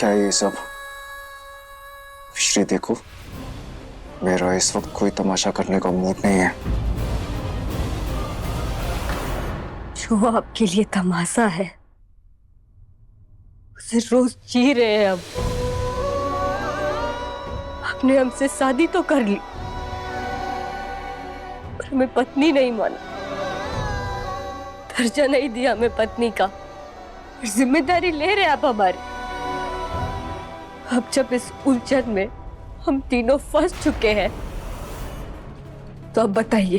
क्या है ये सब? श्री देखो, मेरा इस वक्त कोई तमाशा करने का मूड नहीं है। जो आपके लिए तमाशा है उसे रोज जी रहे हैं अब। आपने हमसे शादी तो कर ली पर हमें पत्नी नहीं माना, दर्जा नहीं दिया हमें पत्नी का। जिम्मेदारी ले रहे आप हमारी। अब जब इस उलझन में हम तीनों फंस चुके हैं तो अब बताइए,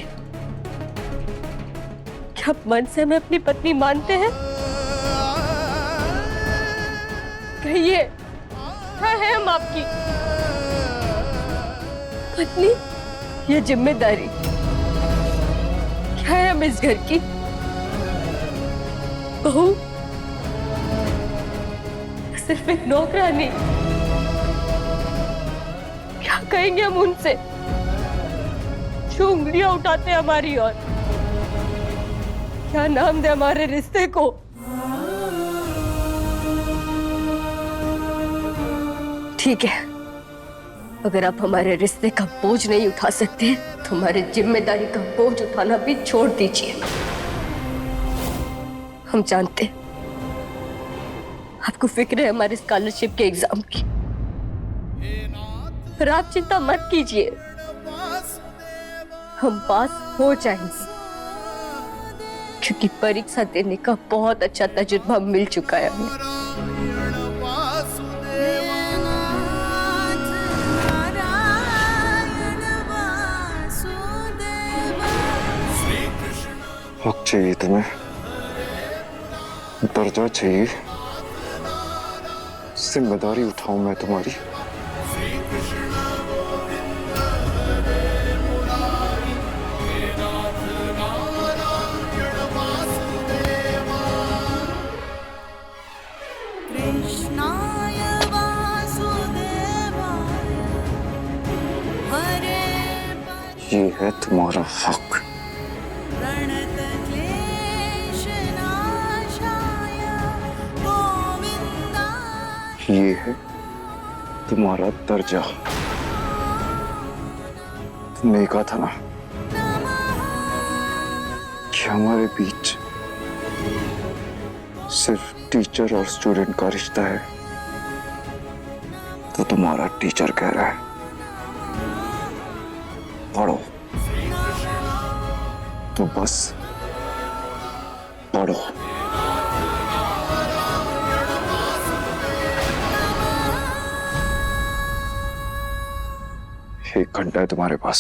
क्या आप मन से हमें अपनी पत्नी मानते हैं? कहिए, क्या है हम आपकी पत्नी? ये जिम्मेदारी क्या है हम इस घर की? बहू? सिर्फ एक नौकरानी? क्या कहेंगे हम उनसे जो उंगलियां उठाते हैं हमारी ओर? क्या नाम दे हमारे रिश्ते को? ठीक है, अगर आप हमारे रिश्ते का बोझ नहीं उठा सकते तो हमारी जिम्मेदारी का बोझ उठाना भी छोड़ दीजिए। हम जानते हैं आपको फिक्र है हमारे स्कॉलरशिप के एग्जाम की, पर आप चिंता मत कीजिए, हम पास हो जाएंगे क्योंकि परीक्षा देने का बहुत अच्छा तजुर्बा मिल चुका है हमें। हक चाहिए तुम्हें, दर्जा चाहिए, जिम्मेदारी उठाऊं मैं तुम्हारी। ये है तुम्हारा हक। ये है तुम्हारा दर्जा। तुमने कहा था ना कि हमारे बीच सिर्फ टीचर और स्टूडेंट का रिश्ता है, तो तुम्हारा टीचर कह रहा है पढ़ो, तो बस पढ़ो। एक घंटा है तुम्हारे पास,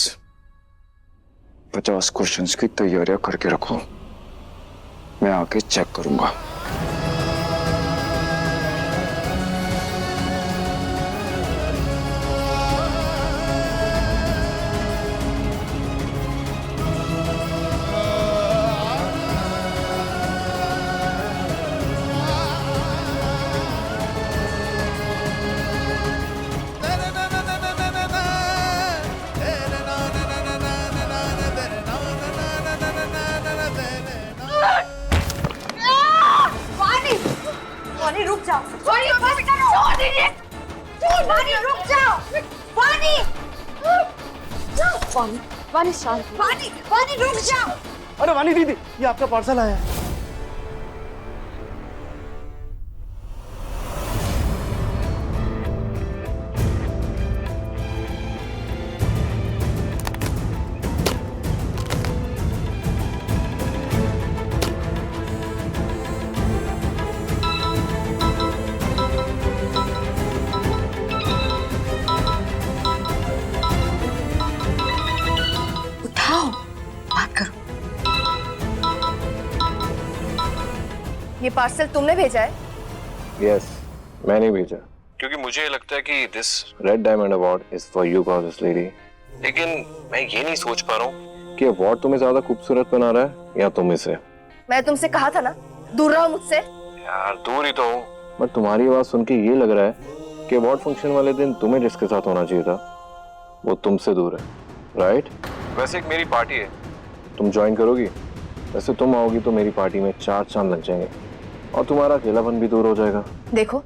50 क्वेश्चंस की तैयारियां करके रखो, मैं आके चेक करूंगा। वानी रुक जाओ, वानी बस छोड़ दीजिए, वानी रुक जाओ, वानी, वानी, वानी शांत, वानी, वानी रुक जाओ। अरे वानी दीदी, ये आपका पार्सल आया है। ये पार्सल तुमने भेजा है? यस, मैंने भेजा, क्योंकि मुझे लगता है कि this red diamond award is for you gorgeous lady. लेकिन मैं ये नहीं सोच पा रहा हूँ कि अवार्ड तुम्हें ज्यादा खूबसूरत बना रहा है या तुम इसे। मैं तुमसे कहा था ना, दूर रहो मुझसे। यार दूर ही तो हूँ, पर तुम्हारी आवाज सुन के ये लग रहा है कि अवार्ड फंक्शन वाले दिन तुम्हें जिसके साथ होना चाहिए था वो तुमसे दूर है, राइट? वैसे एक मेरी पार्टी है, तुम ज्वाइन करोगी? वैसे तुम आओगी तो मेरी पार्टी में 4 चांद लग जाएंगे और तुम्हारा अकेलापन भी दूर हो जाएगा। देखो,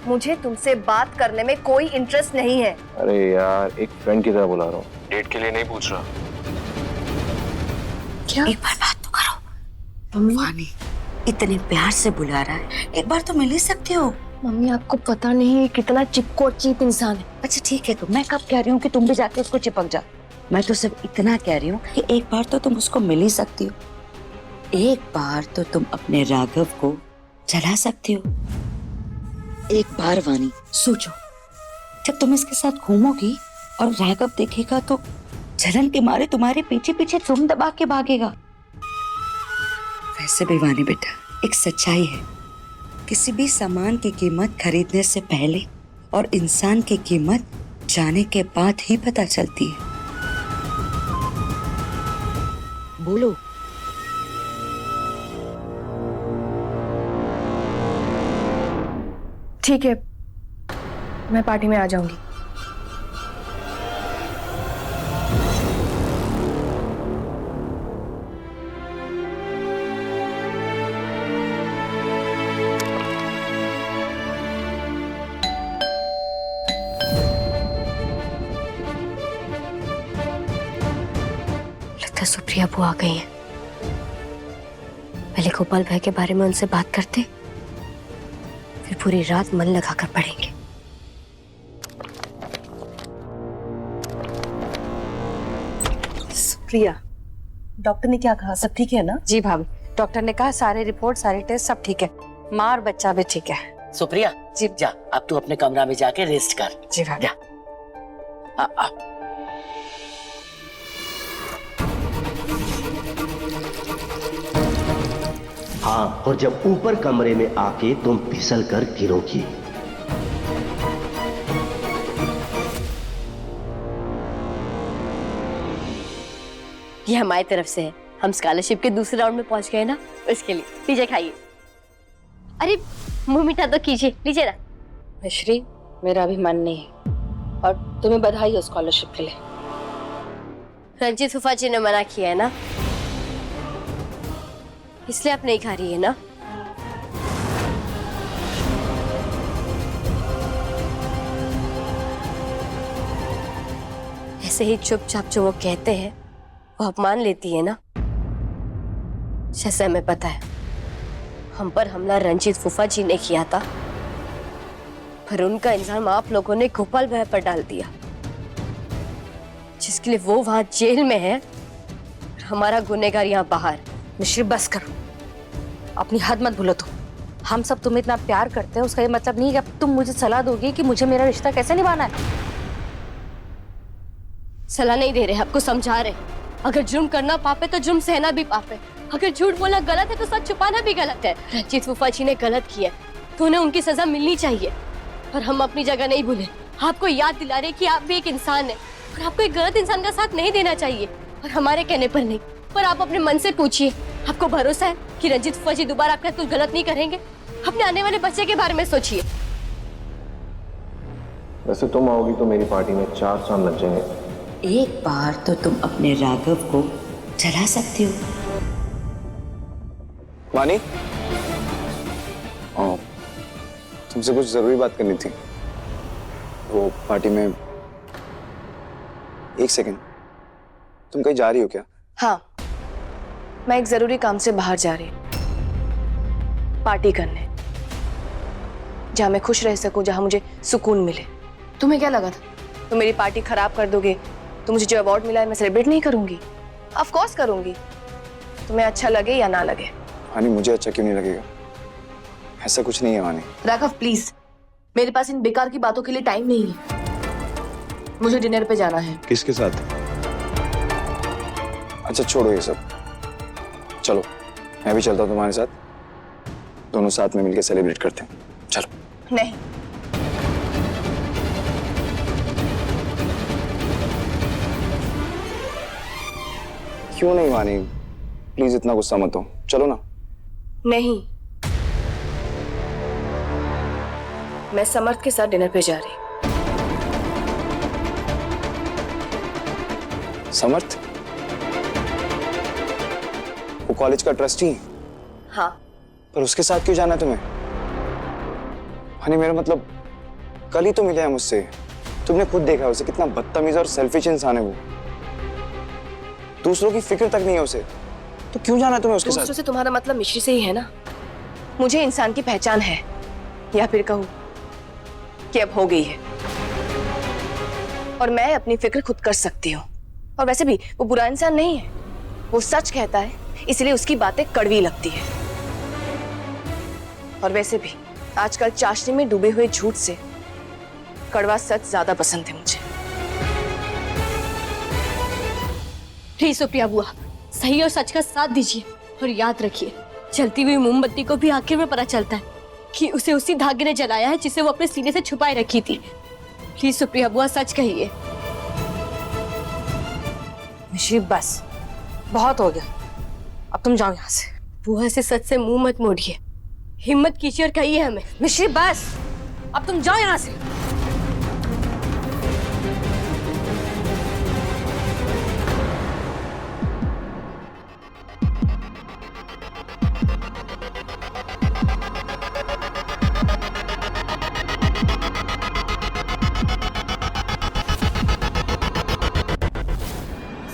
मुझे तुमसे बात करने में कोई इंटरेस्ट नहीं है। अरे यार, एक फ्रेंड की तरह बुला रहा हूँ, डेट के लिए नहीं पूछ रहा। क्या? एक बार बात तो करो। वानी इतने प्यार से बुला रहा है, एक बार तो मिल ही सकते हो। मम्मी आपको पता नहीं कितना चिपको और चीप इंसान है। अच्छा ठीक है, तो मैं कब कह रही हूँ कि तुम भी जाके उसको चिपक जा। मैं तो सिर्फ इतना कह रही हूँ कि एक बार तो तुम उसको मिल ही सकती हो। एक बार तो तुम अपने राघव को चला सकती हो। एक बार वानी सोचो, जब तुम इसके साथ घूमोगी और राघव देखेगा तो जलन के मारे तुम्हारे पीछे पीछे तुम दबा के भागेगा। वैसे भी वानी बेटा, एक सच्चाई है, किसी भी सामान की कीमत खरीदने से पहले और इंसान की कीमत जाने के बाद ही पता चलती है। बोलो। ठीक है, मैं पार्टी में आ जाऊंगी। लगता है सुप्रिया बुआ आ गई है। पहले गोपाल भाई के बारे में उनसे बात करते, फिर पूरी रात मन लगाकर पढ़ेंगे। प्रिया, डॉक्टर ने क्या कहा? सब ठीक है ना? जी भाभी, डॉक्टर ने कहा सारे रिपोर्ट सारे टेस्ट सब ठीक है, माँ और बच्चा भी ठीक है। सुप्रिया जी, जा अब तू अपने कमरा में जाके रेस्ट कर। जी भाभी। जा। आ। हाँ, और जब ऊपर कमरे में आके तुम फिसल कर गिरोगी। ये हमारी तरफ से है। हम स्कॉलरशिप के दूसरे राउंड में पहुंच गए ना, उसके लिए। लीजिए खाइए। अरे मुंह मीठा तो कीजिए, लीजिए ना। मिश्री, मेरा अभी मन नहीं है और तुम्हें बधाई हो स्कॉलरशिप के लिए। रंजीत फूफा जी ने मना किया है ना, इसलिए आप नहीं खा रही है ना? ऐसे ही चुपचाप जो वो कहते हैं वो आप मान लेती है ना? जैसे हमें पता है, हम पर हमला रंजीत फूफा जी ने किया था, पर उनका इल्जाम आप लोगों ने गोपाल भाई पर डाल दिया, जिसके लिए वो वहां जेल में है और हमारा गुनहगार यहाँ बाहर। मिश्री बस करो, अपनी हद मत भूलो। तुम, हम सब तुम्हें इतना प्यार करते हैं, उसका ये मतलब नहीं है कि तुम मुझे सलाह दोगी कि मुझे मेरा रिश्ता कैसे निभाना है। सलाह नहीं दे रहे, आपको समझा रहे। अगर जुर्म करना पाप है तो जुर्म सहना भी पाप है। अगर झूठ बोलना गलत है तो सच छुपाना भी गलत है। रंजीत फूफा जी ने गलत किया तो उन्हें उनकी सजा मिलनी चाहिए, और हम अपनी जगह नहीं भूले। आपको याद दिला रहे कि आप भी एक इंसान है और आपको एक गलत इंसान का साथ नहीं देना चाहिए, और हमारे कहने पर नहीं, पर आप अपने मन से पूछिए, आपको भरोसा है कि रंजीत फूफा जी दोबारा आपका कुछ गलत नहीं करेंगे? अपने आने वाले बच्चे के बारे में सोचिए। वैसे तुम आओगी तो मेरी पार्टी में 4 चांद लग जाएंगे। एक बार तो तुम अपने राघव को चला सकती हो। वानी, तुमसे कुछ जरूरी बात करनी थी। वो पार्टी में, एक सेकंड, तुम कहीं जा रही हो क्या? हाँ, मैं एक जरूरी काम से बाहर जा रही हूँ, पार्टी करने, जहाँ मैं खुश रह सकूं, जहाँ मुझे सुकून मिले। तुम्हें क्या लगा था तुम मेरी पार्टी खराब कर दोगे तो मुझे जो अवार्ड मिला है मैं सेलिब्रेट नहीं करूंगी? ऑफ कोर्स करूंगी, तुम्हें अच्छा लगे या ना लगे। वानी, मुझे अच्छा क्यों नहीं लगेगा? ऐसा कुछ नहीं है वानी। राघव प्लीज, मेरे पास इन बेकार की बातों के लिए टाइम नहीं है। मुझे डिनर पे जाना है। किसके साथ? अच्छा छोड़ो ये सब, चलो मैं भी चलता हूँ तुम्हारे साथ, दोनों साथ में मिलकर सेलिब्रेट करते हैं। चलो। नहीं, क्यों नहीं वानी, प्लीज इतना गुस्सा मत हो, चलो ना। नहीं, मैं समर्थ के साथ डिनर पे जा रही। समर्थ? वो कॉलेज का ट्रस्टी? हाँ। पर उसके साथ क्यों जाना है तुम्हें? वानी, मेरा मतलब कल ही तो मिले हैं मुझसे। तुमने खुद देखा है उसे, कितना बदतमीज और सेल्फिश इंसान है वो। दूसरों की फिक्र तक नहीं है उसे, तो क्यों जाना है तुम्हें उसके दूसरों साथ? से तुम्हारा मतलब मिश्री से ही है ना? मुझे इंसान की पहचान है, या फिर कहूं कि अब हो गई है, और मैं अपनी फिक्र खुद कर सकती हूँ। और वैसे भी वो बुरा इंसान नहीं है, वो सच कहता है, इसलिए उसकी बातें कड़वी लगती है। और वैसे भी आजकल चाशनी में डूबे हुए झूठ से कड़वा सच ज्यादा पसंद है मुझे। प्लीज सुप्रिया बुआ, सही और सच का साथ दीजिए। और याद रखिए, जलती हुई मोमबत्ती को भी आखिर में पता चलता है कि उसे उसी धागे ने जलाया है जिसे वो अपने सीने से छुपाए रखी थी। प्लीज सुप्रिया बुआ, सच कहिए। मिश्री बस, बहुत हो गया, अब तुम जाओ यहाँ से। बुआ से सच से मुंह मत मोड़िए, हिम्मत कीजिए और कहिए हमें। मिश्री बस, अब तुम जाओ यहाँ से।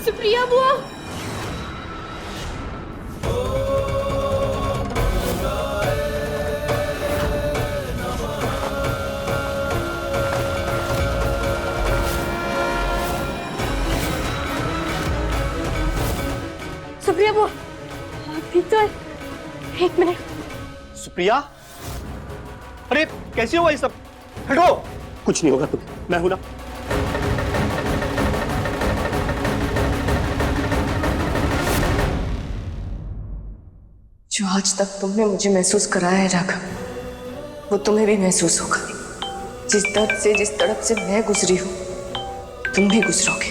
सुप्रिया बुआ, सुप्रिया बुआ, आप ठीक तो है? एक मिनट। सुप्रिया, अरे कैसे हुआ ये सब? हटो, कुछ नहीं होगा तुम्हें, मैं हूं ना। जो आज तक तुमने मुझे महसूस कराया है राघव, वो तुम्हें भी महसूस होगा। जिस दर्द से, जिस तड़प से मैं गुजरी हूं, तुम भी गुजरोगे।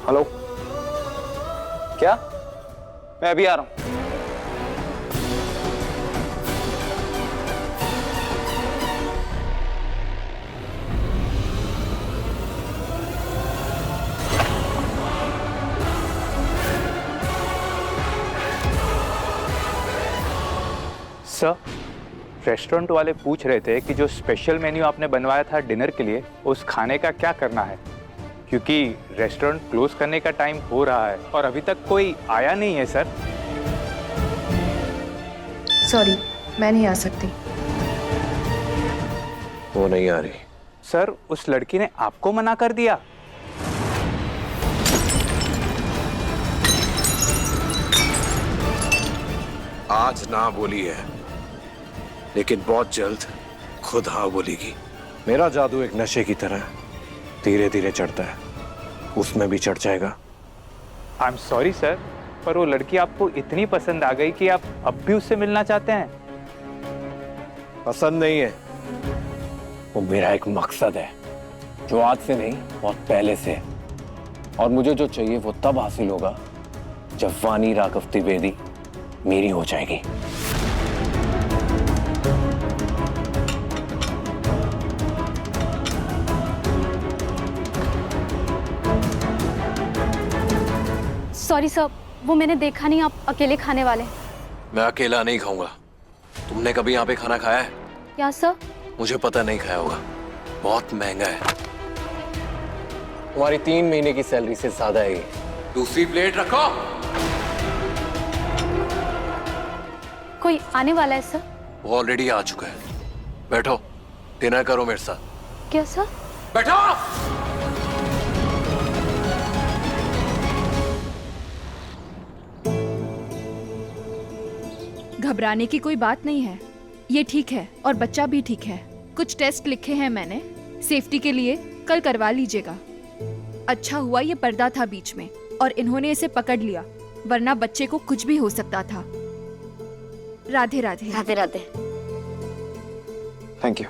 हेलो, क्या? मैं अभी आ रहा हूँ। सर, रेस्टोरेंट वाले पूछ रहे थे कि जो स्पेशल मेन्यू आपने बनवाया था डिनर के लिए, उस खाने का क्या करना है, क्योंकि रेस्टोरेंट क्लोज करने का टाइम हो रहा है और अभी तक कोई आया नहीं है। सर सॉरी, मैं नहीं आ सकती। वो नहीं आ रही। सर, उस लड़की ने आपको मना कर दिया? आज ना बोली है, लेकिन बहुत जल्द खुद हाँ बोलेगी। मेरा जादू एक नशे की तरह धीरे धीरे चढ़ता है, उसमें भी चढ़ जाएगा। आई एम सॉरी सर, पर वो लड़की आपको इतनी पसंद आ गई कि आप अब भी उससे मिलना चाहते हैं? पसंद नहीं है, वो मेरा एक मकसद है जो आज से नहीं, बहुत पहले से है। और मुझे जो चाहिए वो तब हासिल होगा जब वानी राघव त्रिवेदी मेरी हो जाएगी। सॉरी सर, वो मैंने देखा नहीं, आप अकेले खाने वाले। मैं अकेला नहीं खाऊंगा। तुमने कभी यहाँ पे खाना खाया है? क्या सर? मुझे पता नहीं खाया होगा, बहुत महंगा है। तुम्हारी 3 महीने की सैलरी से ज्यादा है ये। दूसरी प्लेट रखो। कोई आने वाला है सर? वो ऑलरेडी आ चुका है। बैठो, डिनर करो मेरे साथ। क्या सर? बैठो। घबराने की कोई बात नहीं है, ये ठीक है और बच्चा भी ठीक है। कुछ टेस्ट लिखे हैं मैंने सेफ्टी के लिए, कल करवा लीजिएगा। अच्छा हुआ ये पर्दा था बीच में और इन्होंने इसे पकड़ लिया, वरना बच्चे को कुछ भी हो सकता था। राधे राधे। राधे राधे। Thank you.